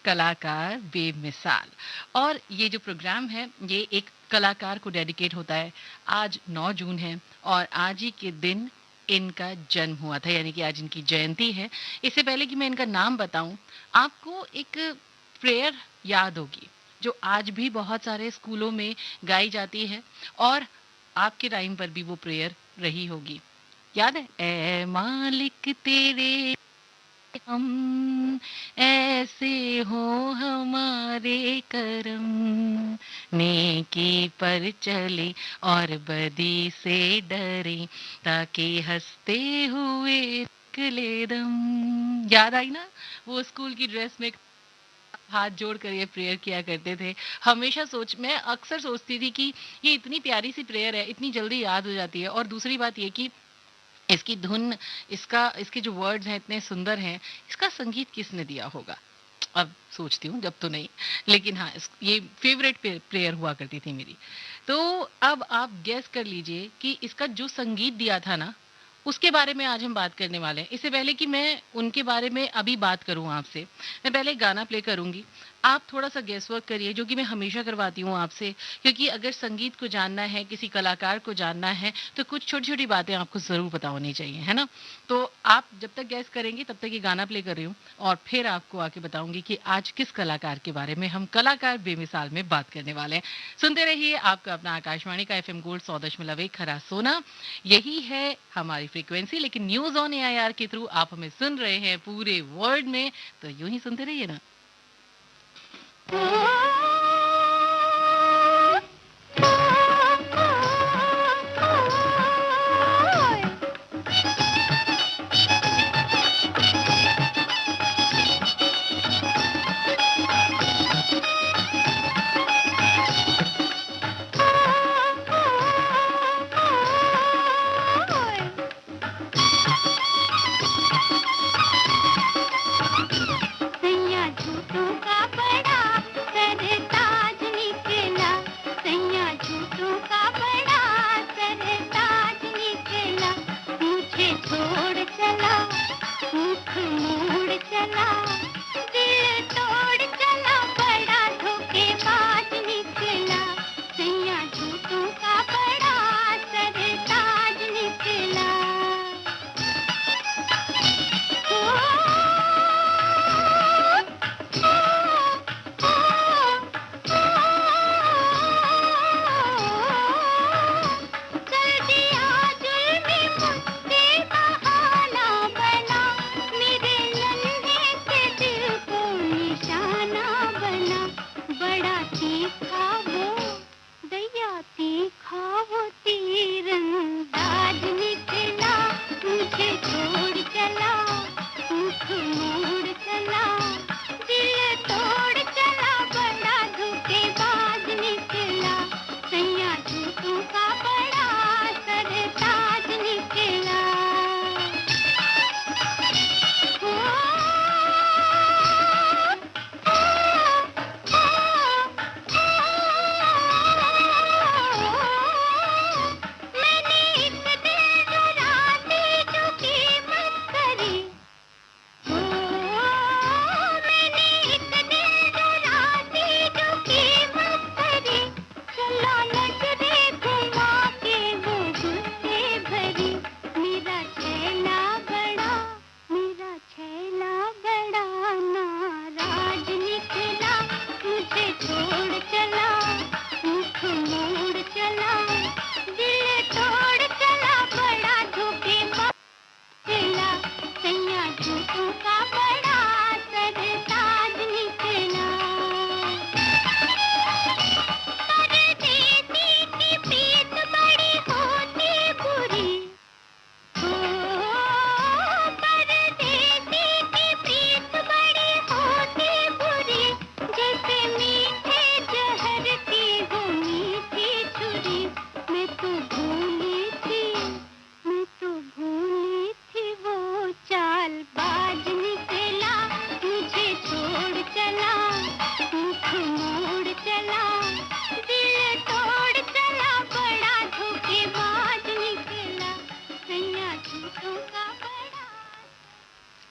कलाकार बेमिसाल। और ये जो प्रोग्राम है ये एक कलाकार को डेडिकेट होता है। आज 9 जून है और आज ही के दिन इनका जन्म हुआ था, यानी कि आज इनकी जयंती है। इससे पहले कि मैं इनका नाम बताऊं, आपको एक प्रेयर याद होगी जो आज भी बहुत सारे स्कूलों में गाई जाती है और आपके टाइम पर भी वो प्रेयर रही होगी। याद है, ए मालिक तेरे हम ऐसे हो हमारे करम, नेकी पर चले और बदी से डरे, ताकि हंसते हुए निकले दम। याद आई ना? वो स्कूल की ड्रेस में हाथ जोड़ कर ये प्रेयर किया करते थे। हमेशा मैं अक्सर सोचती थी कि ये इतनी प्यारी सी प्रेयर है, इतनी जल्दी याद हो जाती है। और दूसरी बात ये कि इसकी धुन, इसके जो वर्ड्स हैं इतने सुंदर हैं, इसका संगीत किसने दिया होगा? अब सोचती हूँ, जब तो नहीं, लेकिन हाँ, ये फेवरेट प्लेयर हुआ करती थी मेरी। तो अब आप गेस कर लीजिए कि इसका जो संगीत दिया था ना, उसके बारे में आज हम बात करने वाले हैं। इससे पहले कि मैं उनके बारे में अभी बात करूं आपसे, मैं पहले एक गाना प्ले करूंगी। आप थोड़ा सा गेस वर्क करिए, जो कि मैं हमेशा करवाती हूँ आपसे, क्योंकि अगर संगीत को जानना है, किसी कलाकार को जानना है, तो कुछ छोटी छोटी बातें आपको जरूर पता होनी चाहिए, है ना? तो आप जब तक गैस करेंगे तब तक ये गाना प्ले कर रही हूँ और फिर आपको आके बताऊंगी कि आज किस कलाकार के बारे में हम कलाकार बेमिसाल में बात करने वाले हैं। सुनते रहिए आपका अपना आकाशवाणी का एफएम गोल्ड 100.1 खरा सोना। यही है हमारी फ्रीक्वेंसी, लेकिन न्यूज ऑन एआईआर के थ्रू आप हमें सुन रहे हैं पूरे वर्ल्ड में, तो यूं ही सुनते रहिए ना।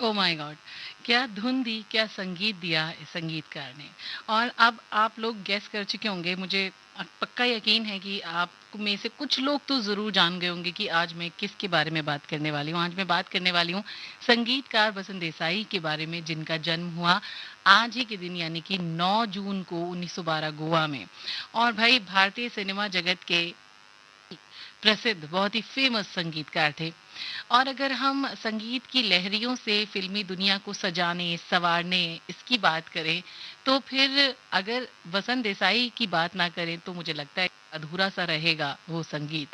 Oh my God! क्या धुन दी, क्या संगीत दिया इस संगीतकार ने। और अब आप लोग गेस कर चुके होंगे, मुझे पक्का यकीन है कि आप में से कुछ लोग तो ज़रूर जान गए होंगे कि आज मैं किसके बारे में बात करने वाली हूँ। आज मैं बात करने वाली हूँ संगीतकार वसंत देसाई के बारे में, जिनका जन्म हुआ आज ही के दिन यानी कि 9 जून को 1912 गोवा में। और भाई भारतीय सिनेमा जगत के प्रसिद्ध, बहुत ही फेमस संगीतकार थे। और अगर हम संगीत की लहरियों से फिल्मी दुनिया को सजाने, संवारने, इसकी बात करें, तो फिर अगर वसंत देसाई की बात ना करें तो मुझे लगता है अधूरा सा रहेगा वो संगीत।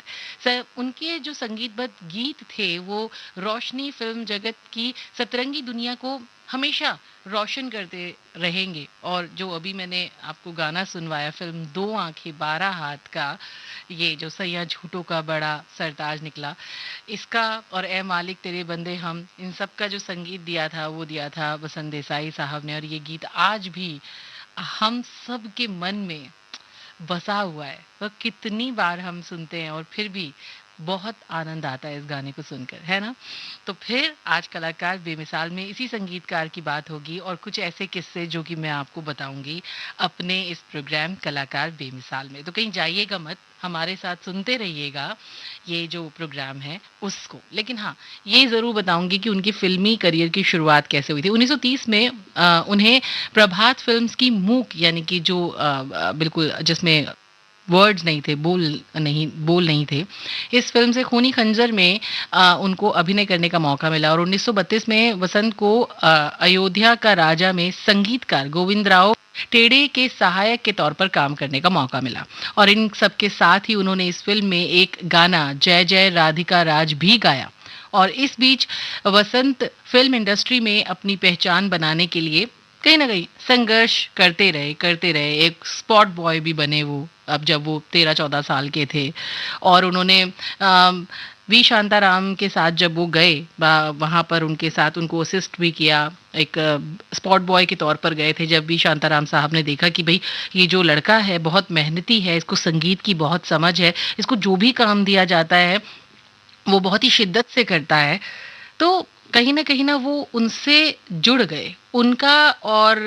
उनके जो संगीतबद्ध गीत थे वो रोशनी फिल्म जगत की सतरंगी दुनिया को हमेशा रोशन करते रहेंगे। और जो अभी मैंने आपको गाना सुनवाया फिल्म दो आंखें बारह हाथ का, ये जो सैया झूठों का बड़ा सरताज निकला, इसका और ए मालिक तेरे बंदे हम, इन सब का जो संगीत दिया था वो दिया था वसंत देसाई साहब ने। और ये गीत आज भी हम सब के मन में बसा हुआ है। वह कितनी बार हम सुनते हैं और फिर भी बहुत आनंद आता है इस गाने को सुनकर, है ना? तो फिर आज कलाकार बेमिसाल में इसी संगीतकार की बात होगी और कुछ ऐसे किस्से जो कि मैं आपको बताऊंगी अपने इस प्रोग्राम कलाकार बेमिसाल में। तो कहीं जाइएगा मत, हमारे साथ सुनते रहिएगा ये जो प्रोग्राम है उसको। लेकिन हाँ, ये ज़रूर बताऊंगी कि उनकी फिल्मी करियर की शुरुआत कैसे हुई थी। 1930 में उन्हें प्रभात फिल्म्स की मूक यानी कि जो बिल्कुल जिसमें वर्ड्स नहीं थे, बोल नहीं थे, इस फिल्म से खूनी खंजर में उनको अभिनय करने का मौका मिला। और 1932 में वसंत को अयोध्या का राजा में संगीतकार गोविंद राव टेढ़े के सहायक के तौर पर काम करने का मौका मिला। और इन सब के साथ ही उन्होंने इस फिल्म में एक गाना जय जय राधिका राज भी गाया। और इस बीच वसंत फिल्म इंडस्ट्री में अपनी पहचान बनाने के लिए कहीं ना कहीं संघर्ष करते रहे। एक स्पॉट बॉय भी बने वो, अब जब वो 13-14 साल के थे। और उन्होंने वी शांताराम के साथ जब वो गए वहाँ पर उनके साथ उनको असिस्ट भी किया, एक स्पॉट बॉय के तौर पर गए थे। जब वी शांताराम साहब ने देखा कि भाई ये जो लड़का है बहुत मेहनती है, इसको संगीत की बहुत समझ है, इसको जो भी काम दिया जाता है वो बहुत ही शिद्दत से करता है, तो कहीं न वो उनसे जुड़ गए। उनका और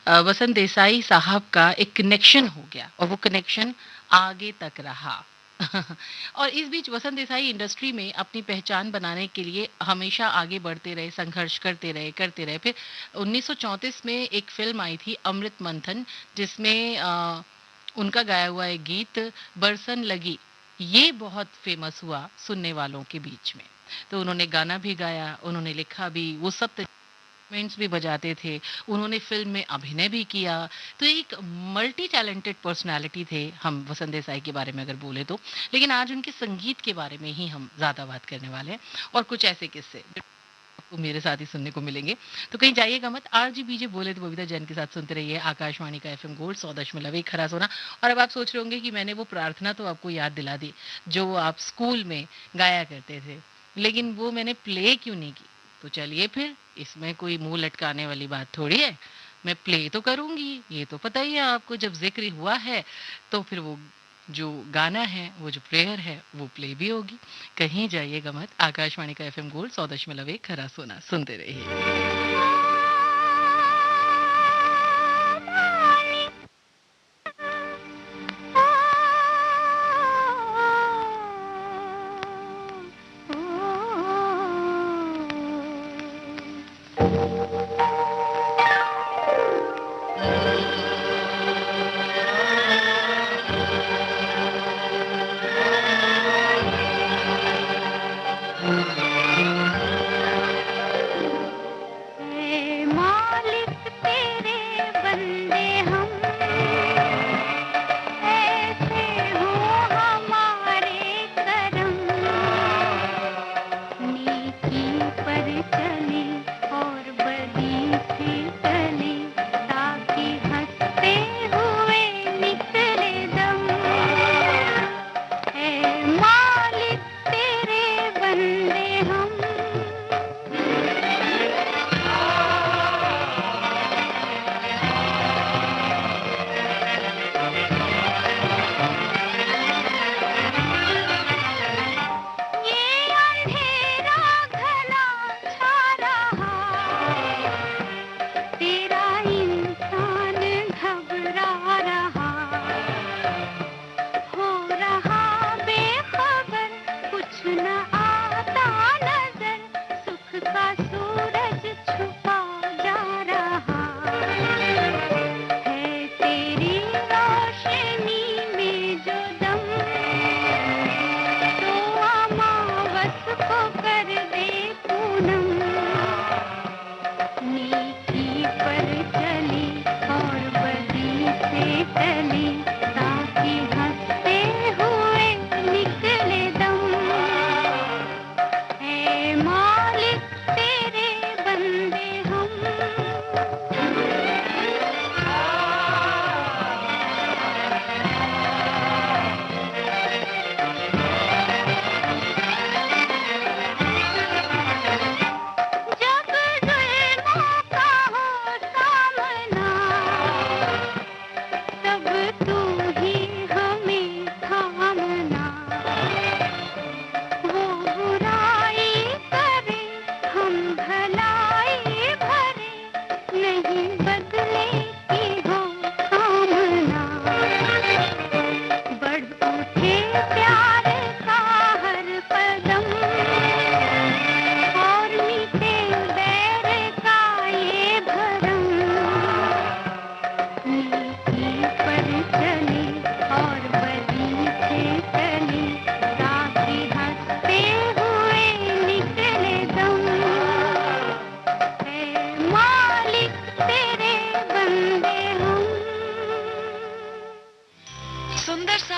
वसंत देसाई साहब का एक कनेक्शन हो गया और वो कनेक्शन आगे तक रहा। और इस बीच वसंत देसाई इंडस्ट्री में अपनी पहचान बनाने के लिए हमेशा आगे बढ़ते रहे, संघर्ष करते रहे। फिर 1934 में एक फ़िल्म आई थी अमृत मंथन, जिसमें उनका गाया हुआ एक गीत बरसन लगी, ये बहुत फेमस हुआ सुनने वालों के बीच में। तो उन्होंने गाना भी गाया, उन्होंने लिखा भी, वो सब इंस्ट्रूमेंट्स भी बजाते थे, उन्होंने फ़िल्म में अभिनय भी किया। तो एक मल्टी टैलेंटेड पर्सनैलिटी थे हम वसंत देसाई के बारे में अगर बोले तो। लेकिन आज उनके संगीत के बारे में ही हम ज़्यादा बात करने वाले हैं और कुछ ऐसे किस्से आपको मेरे साथ ही सुनने को मिलेंगे। तो कहीं जाइएगा मत, आरजे-बीजे बोले तो बबीता जैन के साथ सुनते रहिए आकाशवाणी का एफएम गोल्ड 100.1 खरा सोना। और अब आप सोच रहे होंगे कि मैंने वो प्रार्थना तो आपको याद दिला दी, जो आप स्कूल में गाया करते थे, लेकिन वो मैंने प्ले क्यों नहीं की? तो चलिए फिर, इसमें कोई मुँह लटकाने वाली बात थोड़ी है। मैं प्ले तो करूँगी, ये तो पता ही है आपको, जब ज़िक्र हुआ है, तो फिर वो जो गाना है, वो जो प्रेयर है, वो प्ले भी होगी। कहीं जाइएगा मत, आकाशवाणी का एफएम गोल्ड 100.1 खरा सोना सुनते रहिए। हे मालिक तेरे बंदे हम ऐसे हो हमारे करम नेकी पर चले और बदी से टले ताकि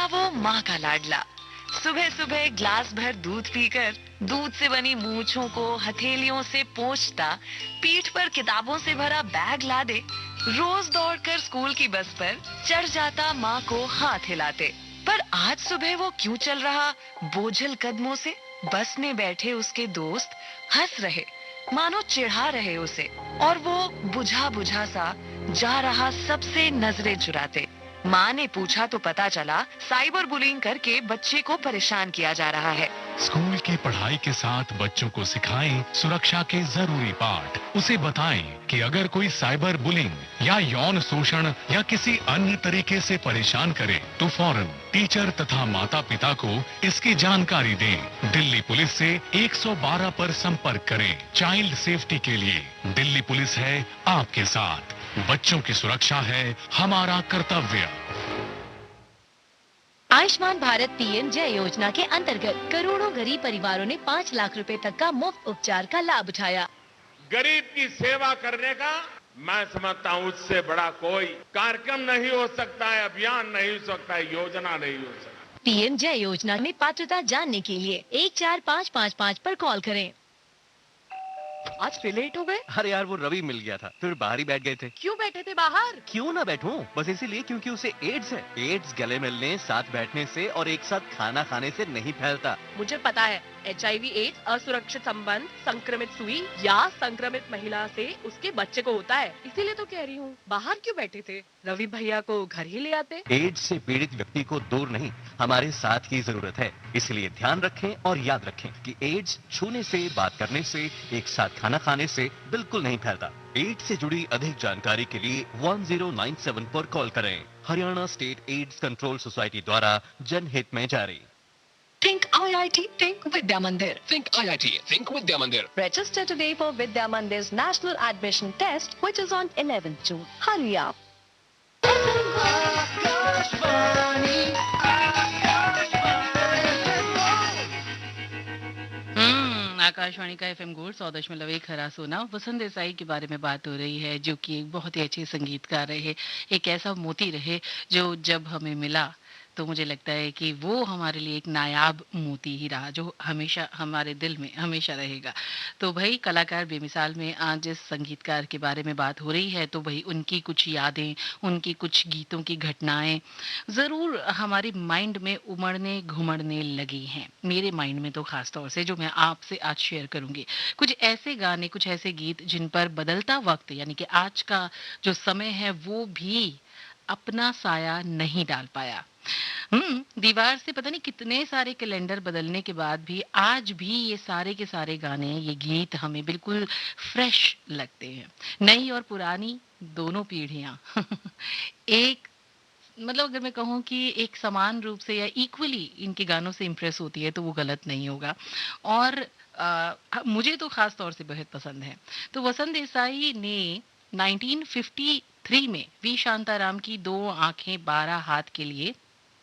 था वो माँ का लाडला। सुबह सुबह ग्लास भर दूध पीकर दूध से बनी मूंछों को हथेलियों से पोंछता, पीठ पर किताबों से भरा बैग लादे, रोज दौड़कर स्कूल की बस पर चढ़ जाता माँ को हाथ हिलाते। पर आज सुबह वो क्यों चल रहा बोझल कदमों से? बस में बैठे उसके दोस्त हंस रहे, मानो चिढ़ा रहे उसे, और वो बुझा बुझा सा जा रहा सबसे नजरें चुराते। माँ ने पूछा तो पता चला साइबर बुलिंग करके बच्चे को परेशान किया जा रहा है। स्कूल की पढ़ाई के साथ बच्चों को सिखाएं सुरक्षा के जरूरी पाठ। उसे बताएं कि अगर कोई साइबर बुलिंग या यौन शोषण या किसी अन्य तरीके से परेशान करे तो फौरन टीचर तथा माता पिता को इसकी जानकारी दें। दिल्ली पुलिस से 112 पर संपर्क करें। चाइल्ड सेफ्टी के लिए दिल्ली पुलिस है आपके साथ। बच्चों की सुरक्षा है हमारा कर्तव्य। आयुष्मान भारत पीएम जय योजना के अंतर्गत करोड़ों गरीब परिवारों ने 5 लाख रुपए तक का मुफ्त उपचार का लाभ उठाया। गरीब की सेवा करने का मैं समझता हूँ उससे बड़ा कोई कार्यक्रम नहीं हो सकता है, अभियान नहीं हो सकता है, योजना नहीं हो सकता। पीएम जय योजना में पात्रता जानने के लिए 14555 पर कॉल करें। आज फिर लेट हो गए? अरे यार वो रवि मिल गया था, फिर बाहर ही बैठ गए थे। क्यों बैठे थे बाहर? क्यों ना बैठूं? बस इसीलिए क्योंकि उसे एड्स है। एड्स गले मिलने, साथ बैठने से और एक साथ खाना खाने से नहीं फैलता। मुझे पता है, HIV एड्स असुरक्षित संबंध, संक्रमित सुई या संक्रमित महिला से उसके बच्चे को होता है। इसीलिए तो कह रही हूँ, बाहर क्यों बैठे थे? रवि भैया को घर ही ले आते। एड्स से पीड़ित व्यक्ति को दूर नहीं, हमारे साथ की जरूरत है। इसलिए ध्यान रखें और याद रखें कि एड्स छूने से, बात करने से, एक साथ खाना खाने से बिल्कुल नहीं फैलता। एड्स से जुड़ी अधिक जानकारी के लिए 1097 पर कॉल करें। Haryana state AIDS control society द्वारा जनहित में जारी। Think IIT, think Vidya Mandir. Think IIT, think Vidya Mandir. Register today for Vidya Mandir's national admission test, which is on 11th June. Hurry up. Akashvani का FM गोल्ड 100.1 हरा सोना। वसंत देसाई के बारे में बात हो रही है, जो कि एक बहुत ही अच्छे संगीतकार रहे, एक ऐसा मोती रहे जो जब हमें मिला तो मुझे लगता है कि वो हमारे लिए एक नायाब मोती ही रहा, जो हमेशा हमारे दिल में हमेशा रहेगा। तो भाई कलाकार बेमिसाल में आज जिस संगीतकार के बारे में बात हो रही है, तो भाई उनकी कुछ यादें, उनकी कुछ गीतों की घटनाएं ज़रूर हमारे माइंड में उमड़ने घुमड़ने लगी हैं। मेरे माइंड में तो खास तौर से, जो मैं आपसे आज शेयर करूंगी, कुछ ऐसे गाने, कुछ ऐसे गीत जिन पर बदलता वक्त यानी कि आज का जो समय है वो भी अपना साया नहीं डाल पाया। दीवार से पता नहीं कितने सारे कैलेंडर बदलने के बाद भी आज भी ये सारे के सारे गाने, ये गीत हमें बिल्कुल फ्रेश लगते हैं। नई और पुरानी दोनों पीढ़ियां एक मतलब अगर मैं कहूँ कि एक समान रूप से या इक्वली इनके गानों से इम्प्रेस होती है तो वो गलत नहीं होगा। और मुझे तो खास तौर से बेहद पसंद है। तो वसंत देसाई ने 1953 में वी शांताराम की 2 आंखें 12 हाथ के लिए,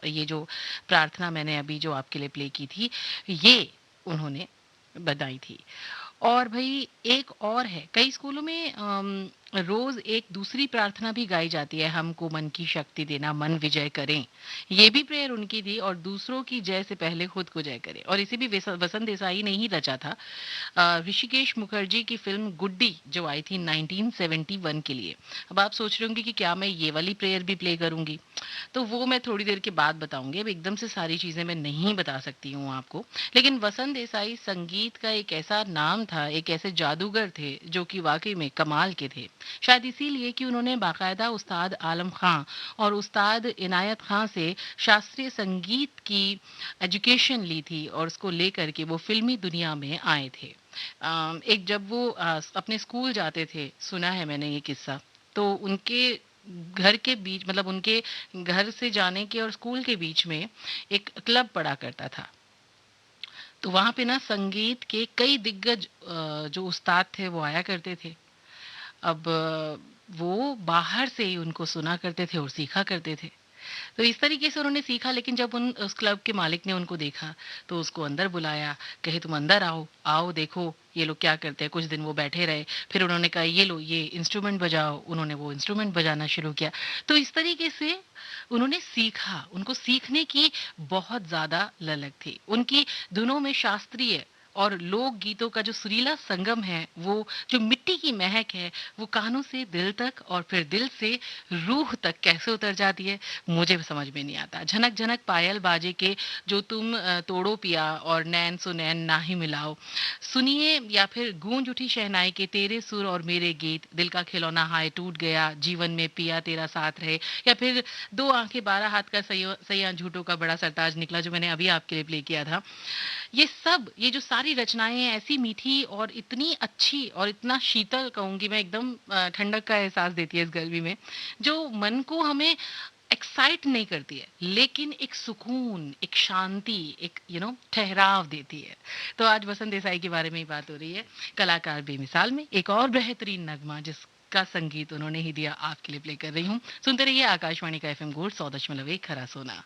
ये जो प्रार्थना मैंने अभी जो आपके लिए प्ले की थी, ये उन्होंने बनाई थी। और भाई एक और है, कई स्कूलों में रोज एक दूसरी प्रार्थना भी गाई जाती है, हमको मन की शक्ति देना, मन विजय करें। ये भी प्रेयर उनकी थी, और दूसरों की जय से पहले खुद को जय करें। और इसे भी वसंत देसाई ने ही रचा था। ऋषिकेश मुखर्जी की फिल्म गुड्डी जो आई थी 1971 के लिए। अब आप सोच रहे होंगे कि क्या मैं ये वाली प्रेयर भी प्ले करूंगी, तो वो मैं थोड़ी देर के बाद बताऊंगी। अब एकदम से सारी चीजें मैं नहीं बता सकती हूँ आपको, लेकिन वसंत देसाई संगीत का एक ऐसा नाम था, एक ऐसे जादूगर थे जो कि वाकई में कमाल के थे। शायद इसीलिए कि उन्होंने बाकायदा उस्ताद आलम खां और उस्ताद इनायत खां से शास्त्रीय संगीत की एजुकेशन ली थी, और उसको लेकर के वो फिल्मी दुनिया में आए थे। एक जब वो अपने स्कूल जाते थे, सुना है मैंने ये किस्सा, तो उनके घर के बीच, मतलब उनके घर से जाने के और स्कूल के बीच में एक क्लब पड़ा करता था। तो वहां पे ना संगीत के कई दिग्गज जो उस्ताद थे वो आया करते थे। अब वो बाहर से ही उनको सुना करते थे और सीखा करते थे। तो इस तरीके से उन्होंने सीखा, लेकिन जब उस क्लब के मालिक ने उनको देखा तो उसको अंदर बुलाया, कहे तुम अंदर आओ, आओ देखो ये लोग क्या करते हैं। कुछ दिन वो बैठे रहे, फिर उन्होंने कहा ये लो ये इंस्ट्रूमेंट बजाओ, उन्होंने वो इंस्ट्रूमेंट बजाना शुरू किया। तो इस तरीके से उन्होंने सीखा, उनको सीखने की बहुत ज़्यादा ललक थी। उनकी धुनों में शास्त्रीय और लोक गीतों का जो सुरीला संगम है, वो जो मिट्टी की महक है, वो कानों से दिल तक और फिर दिल से रूह तक कैसे उतर जाती है, मुझे समझ में नहीं आता। झनक झनक पायल बाजे के जो तुम तोड़ो पिया और नैन सो नैन ना ही मिलाओ सुनिए, या फिर गूंज उठी शहनाई के तेरे सुर और मेरे गीत, दिल का खिलौना हाय टूट गया, जीवन में पिया तेरा साथ रहे, या फिर दो आंखें 12 हाथ का सैया झूठों का बड़ा सरताज निकला, जो मैंने अभी आपके लिए प्ले किया था। ये सब, ये जो सारी रचनाएं हैं ऐसी मीठी और इतनी अच्छी और इतना शीतल कहूंगी मैं, एकदम ठंडक का एहसास देती है इस गर्मी में, जो मन को हमें एक्साइट नहीं करती है, लेकिन एक सुकून, एक शांति, एक ठहराव देती है। तो आज वसंत देसाई के बारे में ही बात हो रही है। कलाकार बेमिसाल में एक और बेहतरीन नगमा जिसका संगीत उन्होंने ही दिया, आपके लिए प्ले कर रही हूँ। सुनते रहिए आकाशवाणी का FM गोल्ड 100.1 खरा सोना।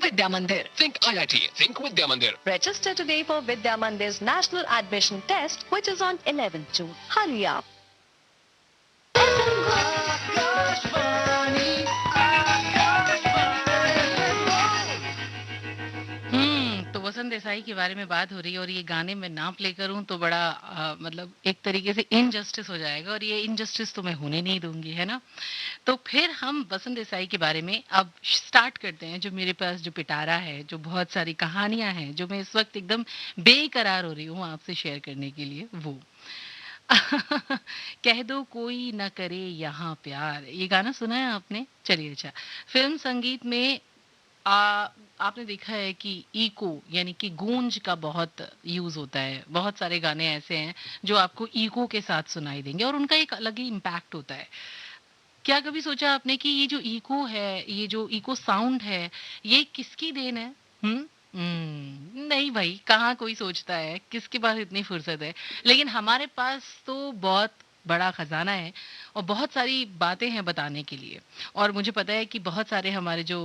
Vidya Mandir. Think IIT. Think Vidya Mandir. Register today for Vidya Mandir's national admission test, which is on 11th June. Hurry up. तो वसंत देसाई के बारे में बात हो रही है और ये गाने में ना प्ले करूं तो बड़ा मतलब एक तरीके से इनजस्टिस हो जाएगा और ये इनजस्टिस तो मैं होने नहीं दूंगी, है ना। तो फिर हम वसंत देसाई के बारे में अब स्टार्ट करते हैं। जो मेरे पास जो पिटारा है, जो बहुत सारी कहानियां हैं, जो मैं इस वक्त एकदम बेकरार हो रही हूँ आपसे शेयर करने के लिए, वो कह दो कोई न करे यहाँ प्यार, ये गाना सुना है आपने? चलिए अच्छा, फिल्म संगीत में आपने देखा है कि इको यानी कि गूंज का बहुत यूज होता है। बहुत सारे गाने ऐसे हैं जो आपको इको के साथ सुनाई देंगे और उनका एक अलग ही इम्पैक्ट होता है। क्या कभी सोचा आपने कि ये जो इको है, ये जो इको साउंड है, ये किसकी देन है? नहीं भाई, कहाँ कोई सोचता है, किसके पास इतनी फुर्सत है। लेकिन हमारे पास तो बहुत बड़ा खजाना है और बहुत सारी बातें हैं बताने के लिए। और मुझे पता है कि बहुत सारे हमारे जो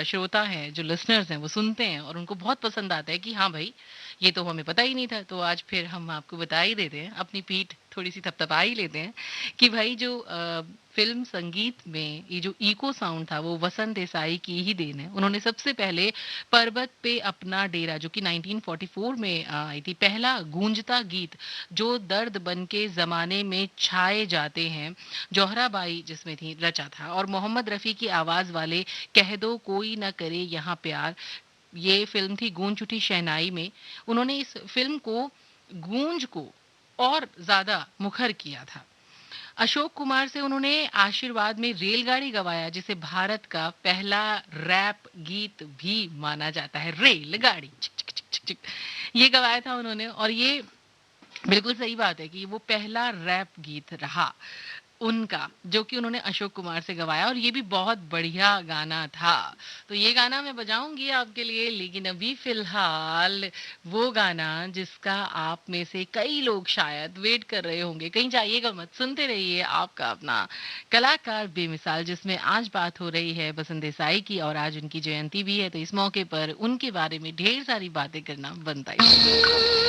श्रोता हैं, जो लिसनर्स हैं, वो सुनते हैं और उनको बहुत पसंद आता है कि हाँ भाई, ये तो हमें पता ही नहीं था। तो आज फिर हम आपको बता ही देते हैं, अपनी पीठ थोड़ी सी थपथपा ही लेते हैं कि भाई जो फिल्म संगीत में ये जो इको साउंड था वो वसंत देसाई की ही देन है। उन्होंने सबसे पहले पर्वत पे अपना डेरा, जो कि 1944 में आई थी, पहला गूंजता गीत जो दर्द बन के जमाने में छाए जाते हैं, जोहराबाई जिसमें थी, रचा था। और मोहम्मद रफी की आवाज वाले कह दो कोई न करे यहाँ प्यार, ये फिल्म थी गूंज उठी शहनाई में। उन्होंने इस फिल्म को गूंज को और ज्यादा मुखर किया था। अशोक कुमार से उन्होंने आशीर्वाद में रेलगाड़ी गवाया, जिसे भारत का पहला रैप गीत भी माना जाता है। रेलगाड़ी चिक चिक चिक चिक चिक, ये गवाया था उन्होंने। और ये बिल्कुल सही बात है कि वो पहला रैप गीत रहा उनका, जो कि उन्होंने अशोक कुमार से गवाया और ये भी बहुत बढ़िया गाना था। तो ये गाना मैं बजाऊंगी आपके लिए, लेकिन अभी फिलहाल वो गाना जिसका आप में से कई लोग शायद वेट कर रहे होंगे, कहीं जाइएगा मत, सुनते रहिए आपका अपना कलाकार बेमिसाल, जिसमें आज बात हो रही है वसंत देसाई की और आज उनकी जयंती भी है। तो इस मौके पर उनके बारे में ढेर सारी बातें करना बनता है।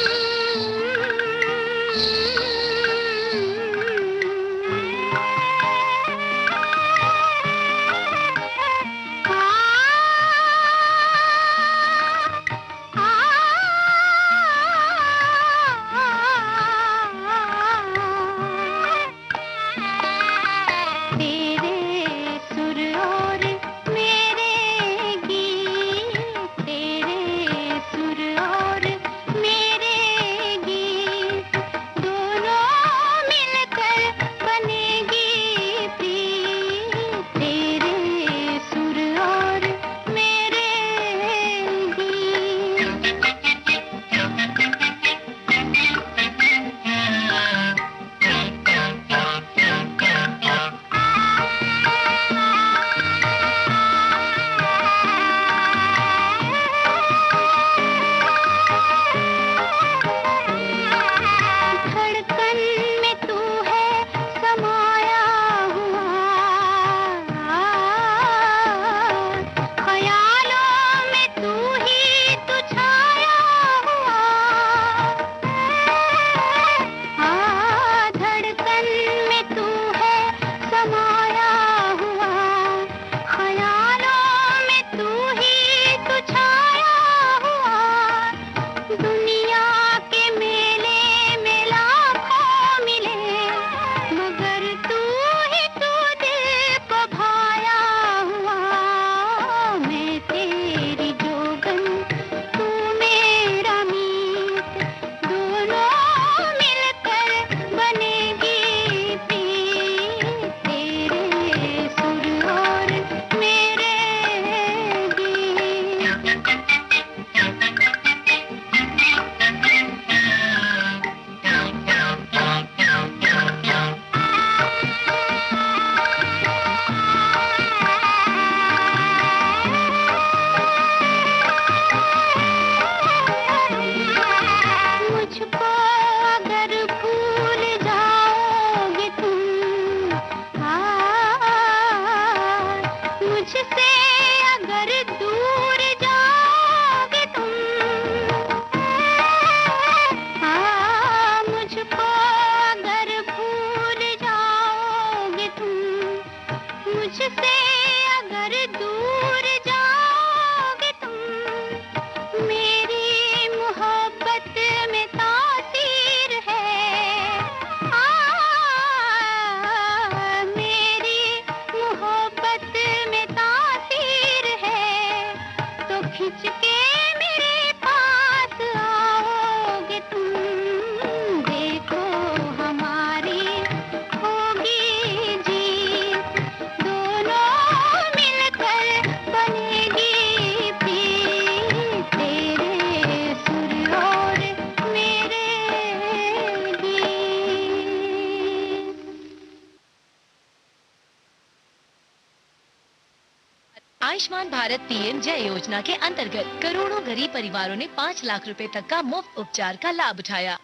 आयुष्मान भारत पीएम जय योजना के अंतर्गत करोड़ों गरीब परिवारों ने 5 लाख रुपए तक का मुफ्त उपचार का लाभ उठाया।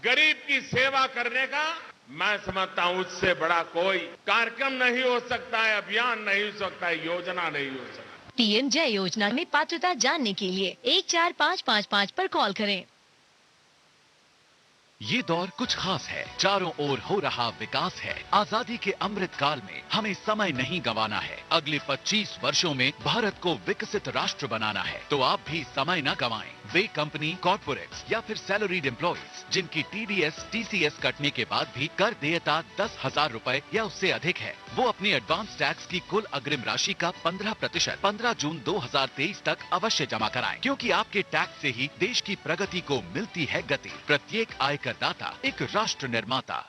गरीब की सेवा करने का मैं समझता हूं उससे बड़ा कोई कार्यक्रम नहीं हो सकता है, अभियान नहीं हो सकता है, योजना नहीं हो सकता। पीएम जय योजना में पात्रता जानने के लिए 14555 पर कॉल करें। ये दौर कुछ खास है, चारों ओर हो रहा विकास है। आजादी के अमृत काल में हमें समय नहीं गंवाना है। अगले 25 वर्षों में भारत को विकसित राष्ट्र बनाना है, तो आप भी समय न गंवाएं। वे कंपनी, कॉर्पोरेट्स या फिर सैलरीड एम्प्लॉइज जिनकी टीडीएस, टीसीएस कटने के बाद भी कर देयता 10,000 रुपए या उससे अधिक है, वो अपनी एडवांस टैक्स की कुल अग्रिम राशि का 15% 15 जून 2023 तक अवश्य जमा कराएं, क्योंकि आपके टैक्स से ही देश की प्रगति को मिलती है गति। प्रत्येक आयकर दाता एक राष्ट्र निर्माता।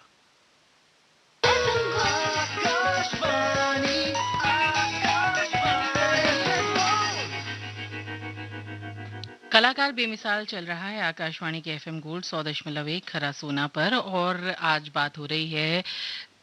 कलाकार बेमिसाल चल रहा है आकाशवाणी के एफएम गोल्ड 100.1 खरा सोना पर, और आज बात हो रही है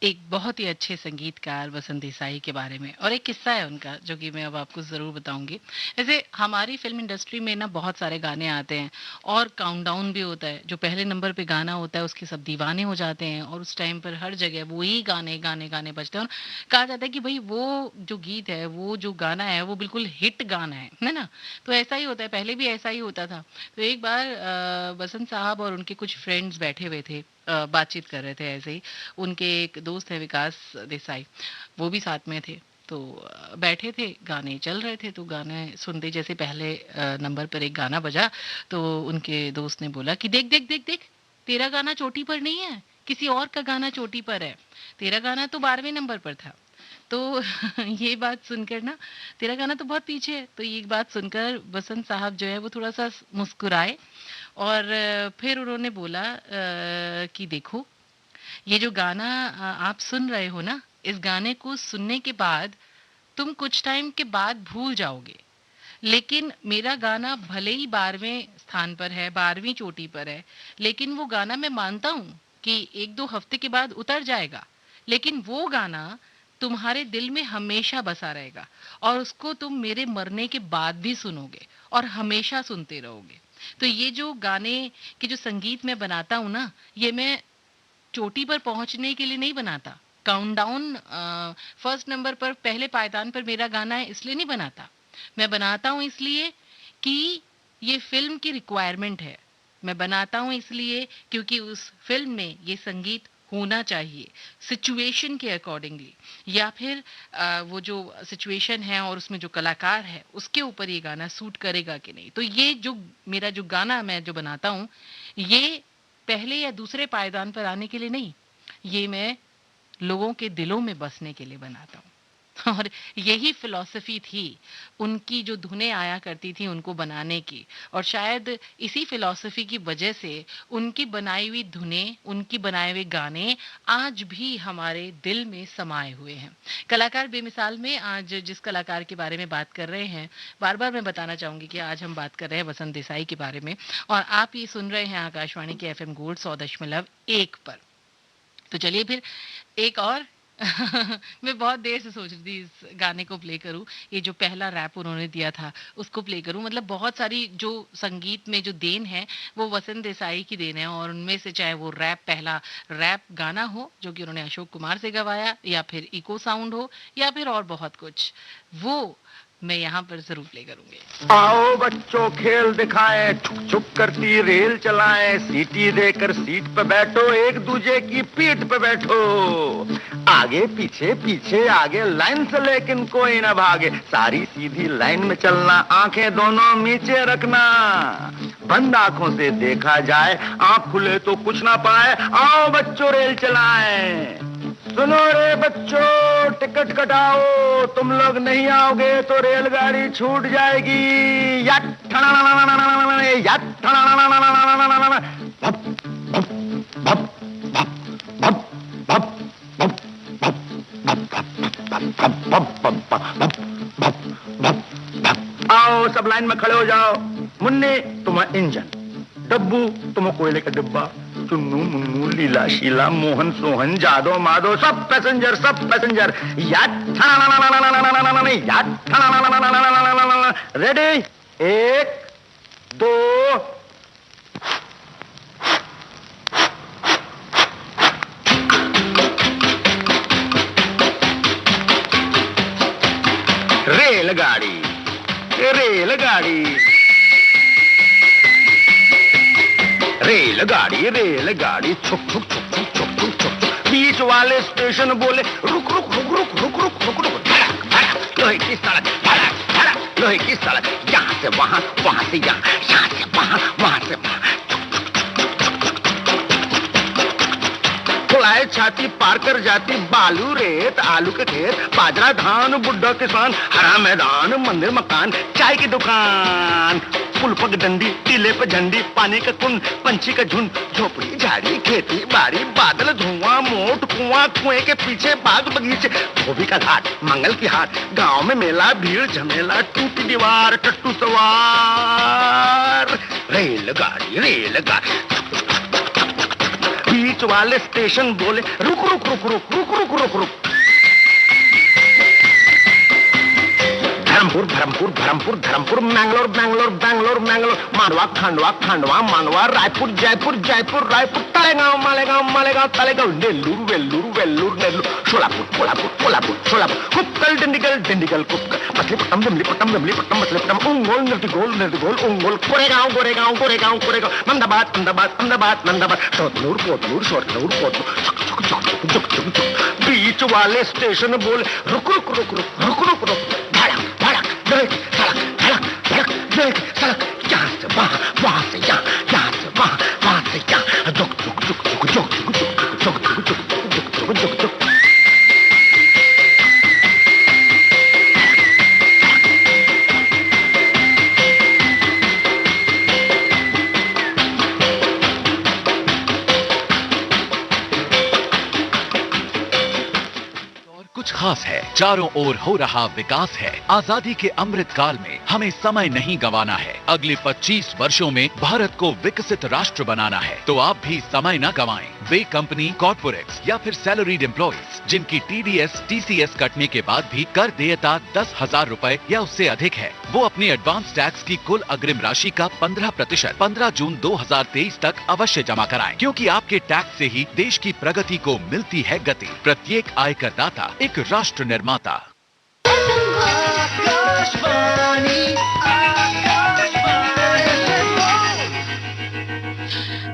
एक बहुत ही अच्छे संगीतकार वसंत देसाई के बारे में, और एक किस्सा है उनका जो कि मैं अब आपको ज़रूर बताऊंगी। ऐसे हमारी फिल्म इंडस्ट्री में ना बहुत सारे गाने आते हैं और काउंटडाउन भी होता है, जो पहले नंबर पे गाना होता है उसके सब दीवाने हो जाते हैं, और उस टाइम पर हर जगह वही गाने गाने गाने बजते हैं, और कहा जाता है कि भाई वो जो गीत है, वो जो गाना है, वो बिल्कुल हिट गाना है ना। तो ऐसा ही होता है, पहले भी ऐसा ही होता था। तो एक बार वसंत साहब और उनके कुछ फ्रेंड्स बैठे हुए थे, बातचीत कर रहे थे ऐसे ही। उनके एक दोस्त है विकास देसाई, वो भी साथ में थे। तो बैठे थे, गाने चल रहे थे, तो गाने सुनते जैसे पहले नंबर पर एक गाना बजा, तो उनके दोस्त ने बोला कि देख देख देख देख, तेरा गाना चोटी पर नहीं है, किसी और का गाना चोटी पर है, तेरा गाना तो 12वें नंबर पर था। तो ये बात सुनकर ना, तेरा गाना तो बहुत पीछे है। तो ये बात सुनकर वसंत साहब जो है वो थोड़ा सा मुस्कुराए, और फिर उन्होंने बोला कि देखो, ये जो गाना आप सुन रहे हो ना, इस गाने को सुनने के बाद तुम कुछ टाइम के बाद भूल जाओगे, लेकिन मेरा गाना भले ही 12वें स्थान पर है, 12वीं चोटी पर है, लेकिन वो गाना मैं मानता हूँ कि 1-2 हफ्ते के बाद उतर जाएगा, लेकिन वो गाना तुम्हारे दिल में हमेशा बसा रहेगा, और उसको तुम मेरे मरने के बाद भी सुनोगे और हमेशा सुनते रहोगे। तो ये जो गाने की जो संगीत मैं बनाता हूँ ना, ये मैं चोटी पर पहुंचने के लिए नहीं बनाता, काउंटडाउन फर्स्ट नंबर पर, पहले पायदान पर मेरा गाना है इसलिए नहीं बनाता। मैं बनाता हूँ इसलिए कि ये फिल्म की रिक्वायरमेंट है। मैं बनाता हूँ इसलिए क्योंकि उस फिल्म में ये संगीत होना चाहिए सिचुएशन के अकॉर्डिंगली, या फिर वो जो सिचुएशन है और उसमें जो कलाकार है उसके ऊपर ये गाना सूट करेगा कि नहीं। तो ये जो मेरा जो गाना मैं जो बनाता हूँ, ये पहले या दूसरे पायदान पर आने के लिए नहीं, ये मैं लोगों के दिलों में बसने के लिए बनाता हूँ। और यही फिलॉसफी थी उनकी, जो धुनें आया करती थी उनको बनाने की, और शायद इसी फिलॉसफी की वजह से उनकी बनाई हुई धुनें, उनकी बनाए हुए गाने आज भी हमारे दिल में समाये हुए हैं। कलाकार बेमिसाल में आज जिस कलाकार के बारे में बात कर रहे हैं, बार बार मैं बताना चाहूंगी कि आज हम बात कर रहे हैं वसंत देसाई के बारे में, और आप ये सुन रहे हैं आकाशवाणी के एफएम गोल्ड 100.1 पर। तो चलिए फिर एक और मैं बहुत देर से सोच रही थी इस गाने को प्ले करूं, ये जो पहला रैप उन्होंने दिया था उसको प्ले करूं। मतलब बहुत सारी जो संगीत में जो देन है वो वसंत देसाई की देन है, और उनमें से चाहे वो रैप, पहला रैप गाना हो जो कि उन्होंने अशोक कुमार से गवाया, या फिर इको साउंड हो, या फिर और बहुत कुछ, वो मैं यहाँ पर जरूर प्ले करूंगी। आओ बच्चों खेल दिखाएं, छुक छुक करती रेल चलाएं, सीटी देकर सीट पे बैठो, एक दूजे की पीठ पे बैठो, आगे पीछे पीछे आगे, लाइन से लेकिन कोई ना भागे, सारी सीधी लाइन में चलना, आंखें दोनों नीचे रखना, बंद आंखों से देखा जाए, आंख खुले तो कुछ ना पाए, आओ बच्चों रेल चलाएं। सुनो रे बच्चों, टिकट कटाओ, तुम लोग नहीं आओगे तो रेलगाड़ी छूट जाएगी। आओ सब लाइन में खड़े हो जाओ। मुन्नी तुम इंजन, डब्बू तुम कोयले का डिब्बा, चुन्नू मुन्नू लीला शीला मोहन सोहन जादव माधव सब पैसेंजर रेडी 1 2 रेलगाड़ी रेलगाड़ी रेलगाड़ी रेलगाड़ी छुक छुक छुक छुक छुक छुक छुक बीच वाले स्टेशन बोले रुक रुक रुक रुक रुक रुक रुक रुक धड़क धड़क लोहे की सड़क धड़क धड़क लोहे की सड़क यहाँ से वहाँ से यहाँ से वहाँ से वहाँ फुलाए छाती पार कर जाती बालू रेत आलू के खेत बाजरा धान बुड्ढा किसान हरा मैदान मंदिर मकान चाय की दुकान पुल पग डंडी टीले पे झंडी पानी का कुंड पंछी का झुंड झोपड़ी झाड़ी खेती बाड़ी बादल धुआं मोट कुआं कुएं के पीछे बाग बगीचे धोबी का घाट मंगल की हाट गांव में मेला भीड़ झमेला टूटी दीवार टट्टू सवार रेलगाड़ी रेलगाड़ी बीच वाले स्टेशन बोले रुक रुक रुक रुक रुक रुक रुक रुक धर्मपुर धर्मपुर धर्मपुर धर्मपुर मैंगलोर बैंगलोर बैंगलोर मैंगलोर मांडवा खांडवा खांडवा मांडवा रायपुर जयपुर जयपुर रायपुर तलेगांव मालेगांव मालेगांव तलेगांव नेल्लूर वेल्लूर वेल्लूर नेल्लूर सोलापुर कोल्हापुर कोल्हापुर सोलापुर कुप्कल डिंडिगल डिंडिगल कुप्कल मछलीपट्टम विमलीपट्टम विमलीपट्टम मछलीपट्टम उंगोल निर्तिगोल उंगोल कोरेगांव गोरेगांव गोरेगांव कोरेगांव अहमदाबाद अहमदाबाद अहमदाबाद अहमदाबाद शोधनूर कोतनूर शोधनूर कोतनूर बीच वाले स्टेशन बोले रुक रुक रुक रुक रुक रुक रुक धड़क धड़क धड़क धड़क धड़क धड़क सड़क यहाँ से वहाँ से यहाँ से वहाँ से यहाँ जुक जुक जुक जुक जुक जुक जुक जुक जुक जुक जुक जुक जुक कुछ खास है, चारों ओर हो रहा विकास है। आजादी के अमृत काल में हमें समय नहीं गंवाना है। अगले 25 वर्षों में भारत को विकसित राष्ट्र बनाना है, तो आप भी समय न गंवाएं। वे कंपनी, कॉर्पोरेट्स या फिर सैलरीड एम्प्लॉइज जिनकी TDS, TCS कटने के बाद भी कर देयता 10,000 रुपए या उससे अधिक है, वो अपनी एडवांस टैक्स की कुल अग्रिम राशि का 15% 15 जून 2023 तक अवश्य जमा कराएं, क्योंकि आपके टैक्स से ही देश की प्रगति को मिलती है गति। प्रत्येक आयकर दाता एक राष्ट्र निर्माता।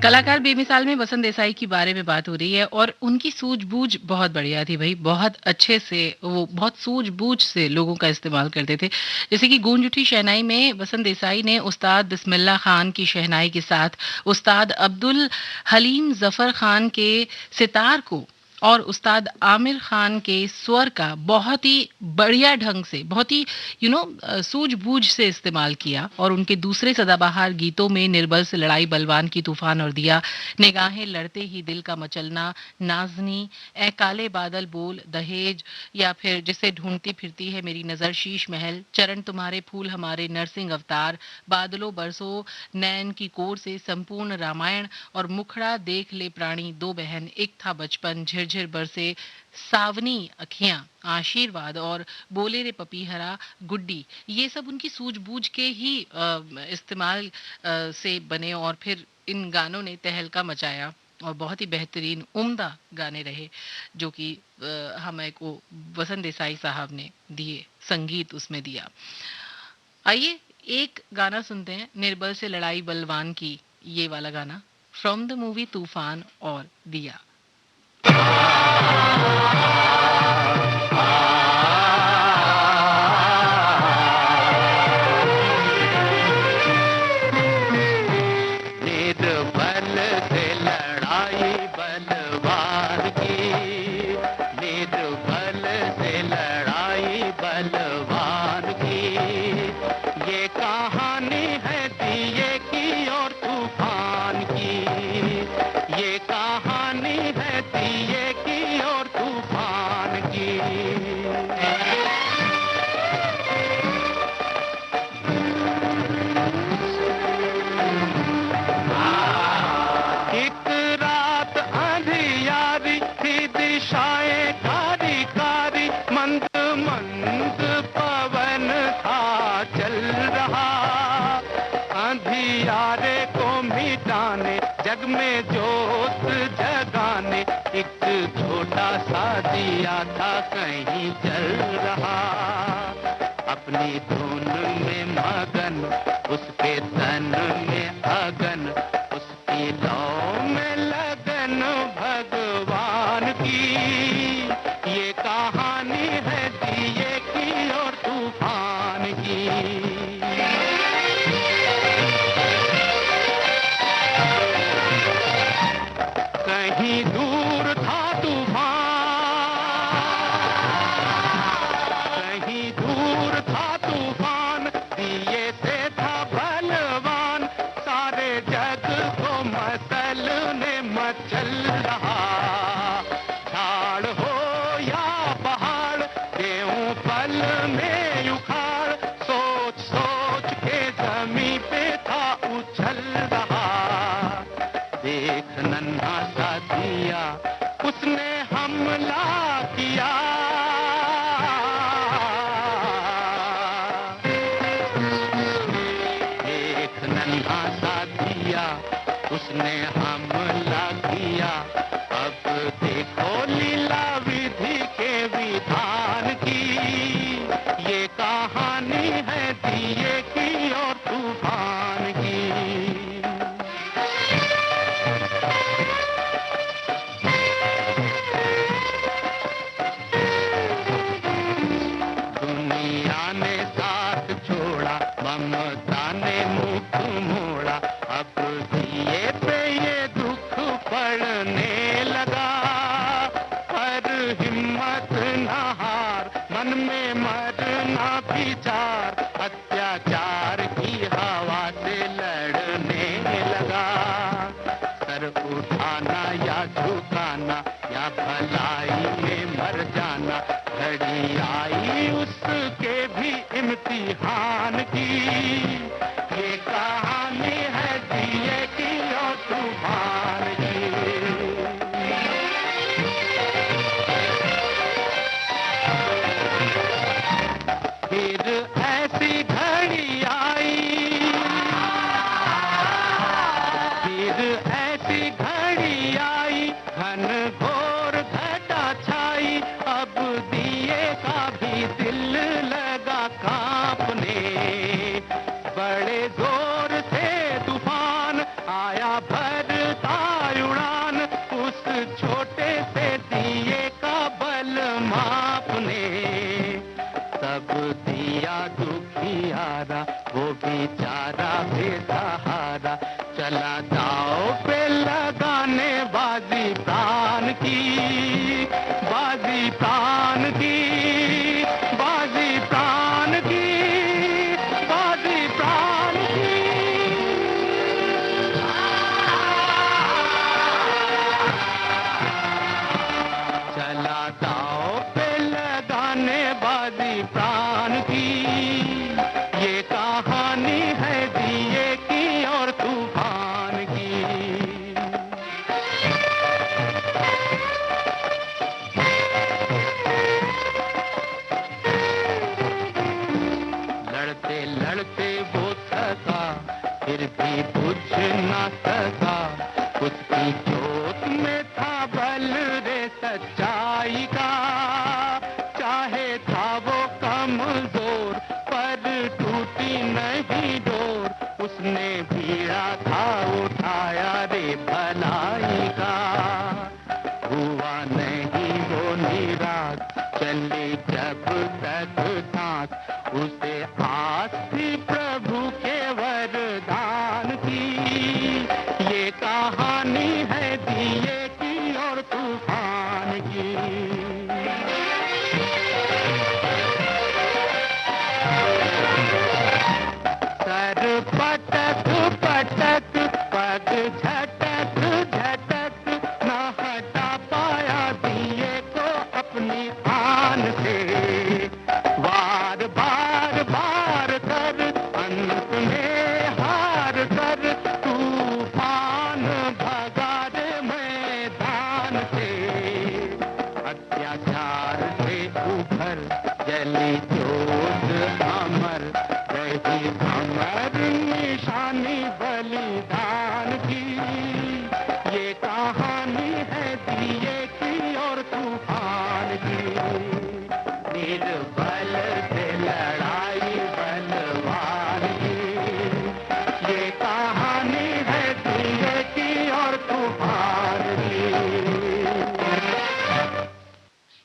कलाकार बेमिसाल में वसंत देसाई की बारे में बात हो रही है और उनकी सूझबूझ बहुत बढ़िया थी भाई। बहुत अच्छे से वो बहुत सूझबूझ से लोगों का इस्तेमाल करते थे। जैसे कि गूंज उठी शहनाई में वसंत देसाई ने उस्ताद बिस्मिल्लाह खान की शहनाई के साथ उस्ताद अब्दुल हलीम जफर खान के सितार को और उस्ताद आमिर खान के स्वर का बहुत ही बढ़िया ढंग से, बहुत ही सूझबूझ से इस्तेमाल किया। और उनके दूसरे सदाबहार गीतों में निर्बल से लड़ाई, बलवान की तूफान और दिया, निगाहें लड़ते ही दिल का मचलना, नाजनी, ए काले बादल बोल, दहेज, या फिर जिसे ढूंढती फिरती है मेरी नजर, शीश महल, चरण तुम्हारे फूल हमारे, नरसिंह अवतार, बादलों बरसो, नैन की कोर से, संपूर्ण रामायण और मुखड़ा देख ले प्राणी, दो बहन, एक था बचपन, झिरझिर बरसे, सावनी अखियां, आशीर्वाद और बोले रे पपीहरा, गुड्डी, ये सब उनकी सूझबूझ के ही इस्तेमाल से बने और फिर इन गानों ने तहलका मचाया और बहुत ही बेहतरीन उम्दा गाने रहे जो कि हमें को वसंत देसाई साहब ने दिए, संगीत उसमें दिया। आइए एक गाना सुनते हैं, निर्बल से लड़ाई बलवान की ये वाला गाना, फ्रॉम द मूवी तूफान और दिया। ये कहानी है दिए की और तूफान था कहीं चल रहा, अपनी धुन में मगन, उसके तन में अगन, उसकी लौ में लगन भगवान की। ये कहानी है दिए की और तूफान की। कहीं दूर था तूफान, कहीं दूर था तूफान, दिए से था बलवान, सारे जग को मसलने मचल रहा। झाड़ हो या पहाड़, गेहूं पल में उखाड़, सोच सोच के जमीन पे था उछल रहा। देख नन्हा सा दिया, उसने हमला किया। देख नन्हा सा दिया, उसने हमला किया। अब देखो लीला विधि के विधान की। ये कहानी है दिए की और तूफान की। दुनिया ने साथ छोड़ा, ममता ने मुख मोड़ा, अब दिए पे ये दुख पड़ने लगा। पर हिम्मत न हार, मन में मरना विचार, अत्याचार की हवा से लड़ने लगा। सर उठाना या झुकाना, या भलाई में मर जाना, घड़ी आई उसके भी इम्तिहान की। ये कहानी है दिए की और तूफान की। फिर ऐसी घड़ी आई, फिर ऐसी घड़ी आई, घन घोर घटा छाई। अब दिए का भी दिल लगा कांपने, बड़े जोर से तूफान आया भरता उड़ान, उस छोटे से दिए का बल मापने। तब दिया दुखियारा, वो बेचारा बेसहारा, चला दाव पे लगाने बाजी प्राण की। बाजी प्राण की, बाजी प्राण की, बाजी प्राण की। चला दाव पे लगाने बाजी प्राण की। ये कहानी है दिए की और तूफान की। लड़ते लड़ते वो थका, फिर भी बुझ ना सका, उसकी जोत में था बल रे सच्चाई का। चाहे था वो कमजोर, पर टूटी नहीं डोर, उसने भीड़ा था उठाया रे भलाई का। हुआ नहीं वो निराश, चली जब तक सांस, उसे आस थी प्रभु के वरदान की। ये कहानी है दिए की और तूफान की। सर पटक पटक, पग झटक झटक, न हटा पाया दिए को अपनी आन से। वार बार बार कर, अंत में हार कर, तूफान भगा दे मैदान से। अत्याचार से उभर, जली जोत अमर, रही अमर निशानी बलिदान की। ये कहानी है दिए की और तूफान की। बल से लड़ाई बलवान की, ये कहानी है दिए की और तूफान की।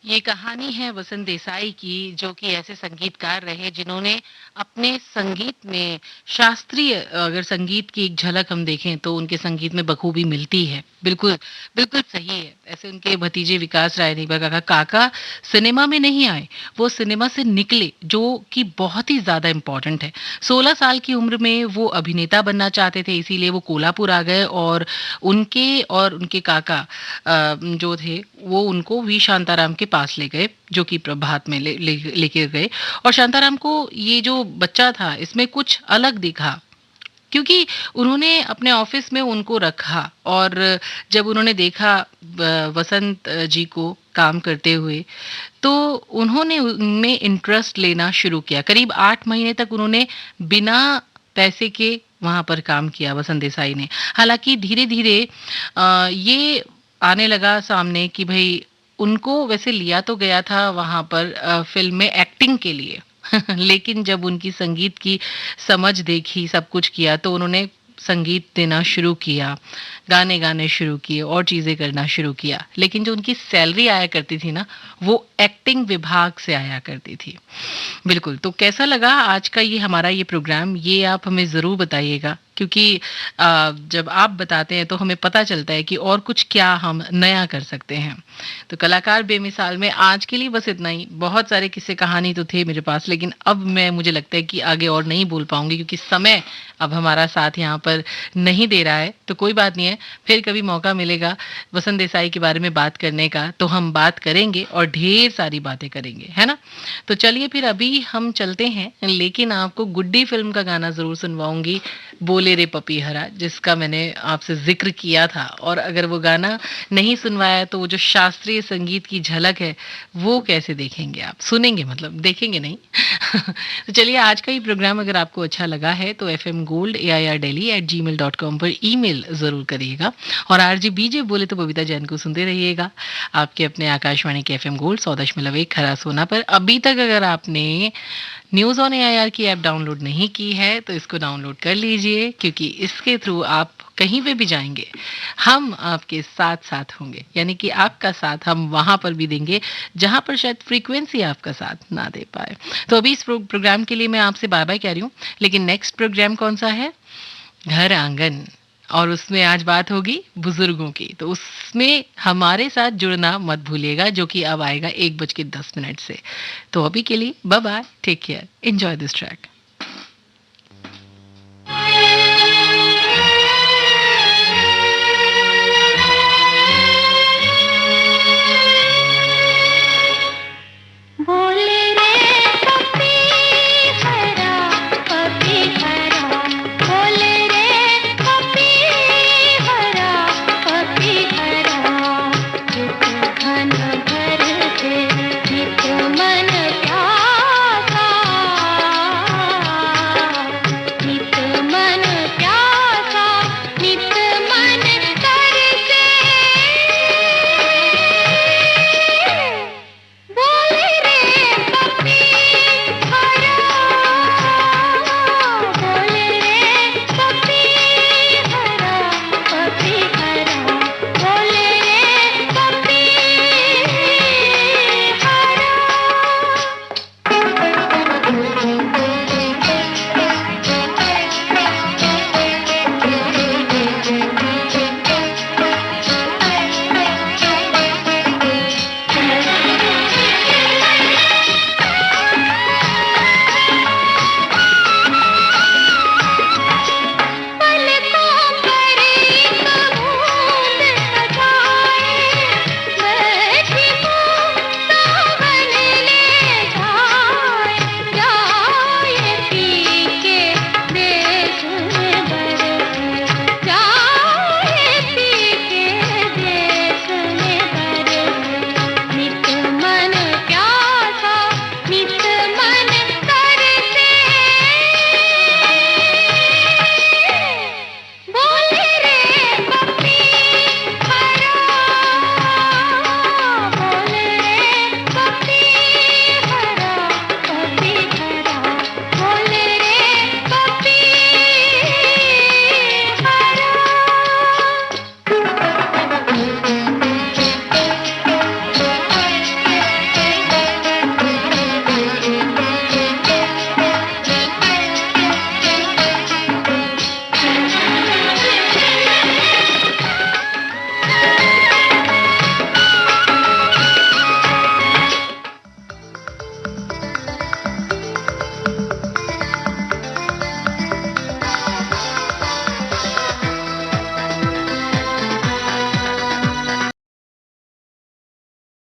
ये कहानी है वसंत देसाई की, जो कि ऐसे संगीतकार रहे जिन्होंने अपने संगीत में शास्त्रीय, अगर संगीत की एक झलक हम देखें तो उनके संगीत में बखूबी मिलती है। बिल्कुल बिल्कुल सही है। ऐसे उनके भतीजे विकास राय ने कहा, काका सिनेमा में नहीं आए, वो सिनेमा से निकले, जो कि बहुत ही ज्यादा इम्पोर्टेंट है। 16 साल की उम्र में वो अभिनेता बनना चाहते थे, इसीलिए वो कोल्हापुर आ गए और उनके काका जो थे वो उनको वी शांताराम के पास ले गए, जो कि प्रभात में लेके गए। और शांताराम को ये जो बच्चा था इसमें कुछ अलग दिखा, क्योंकि उन्होंने अपने ऑफिस में उनको रखा और जब उन्होंने देखा वसंत जी को काम करते हुए, तो उन्होंने उनमें इंटरेस्ट लेना शुरू किया। करीब 8 महीने तक उन्होंने बिना पैसे के वहां पर काम किया वसंत देसाई ने। हालांकि धीरे धीरे ये आने लगा सामने कि भाई उनको वैसे लिया तो गया था वहां पर फिल्म में एक्टिंग के लिए लेकिन जब उनकी संगीत की समझ देखी, सब कुछ किया, तो उन्होंने संगीत देना शुरू किया, गाने गाने शुरू किए और चीज़ें करना शुरू किया। लेकिन जो उनकी सैलरी आया करती थी ना, वो एक्टिंग विभाग से आया करती थी। बिल्कुल। तो कैसा लगा आज का ये हमारा ये प्रोग्राम, ये आप हमें ज़रूर बताइएगा, क्योंकि जब आप बताते हैं तो हमें पता चलता है कि और कुछ क्या हम नया कर सकते हैं। तो कलाकार बेमिसाल में आज के लिए बस इतना ही। बहुत सारे किस्से कहानी तो थे मेरे पास, लेकिन अब मुझे लगता है कि आगे और नहीं बोल पाऊंगी, क्योंकि समय अब हमारा साथ यहाँ पर नहीं दे रहा है। तो कोई बात नहीं है, फिर कभी मौका मिलेगा वसंत देसाई के बारे में बात करने का तो हम बात करेंगे और ढेर सारी बातें करेंगे, है ना। तो चलिए फिर अभी हम चलते हैं, लेकिन आपको गुड्डी फिल्म का गाना जरूर सुनवाऊंगी, बोले रे पपीहरा, जिसका मैंने आपसे जिक्र किया था। और अगर वो गाना नहीं सुनवाया तो वो जो शास्त्रीय संगीत की झलक है वो कैसे देखेंगे आप, सुनेंगे, मतलब देखेंगे नहीं। तो चलिए आज का ये प्रोग्राम अगर आपको अच्छा लगा है तो fmgold@gmail.com पर ईमेल जरूर करिएगा। और आरजे बीजे बोले तो बबीता जैन को सुनते रहिएगा आपके अपने आकाशवाणी के FM गोल्ड 100.1 खरा सोना पर। अभी तक अगर आपने न्यूज़ ऑन AIR की ऐप डाउनलोड नहीं की है तो इसको डाउनलोड कर लीजिए, क्योंकि इसके थ्रू आप कहीं पे भी जाएंगे हम आपके साथ साथ होंगे, यानी कि आपका साथ हम वहां पर भी देंगे जहां पर शायद फ्रीक्वेंसी आपका साथ ना दे पाए। तो अभी इस प्रोग्राम के लिए मैं आपसे बाय बाय कह रही हूँ, लेकिन नेक्स्ट प्रोग्राम कौन सा है? घर आंगन, और उसमें आज बात होगी बुजुर्गों की। तो उसमें हमारे साथ जुड़ना मत भूलिएगा, जो कि अब आएगा 1:10 से। तो अभी के लिए bye bye, take care, enjoy this track.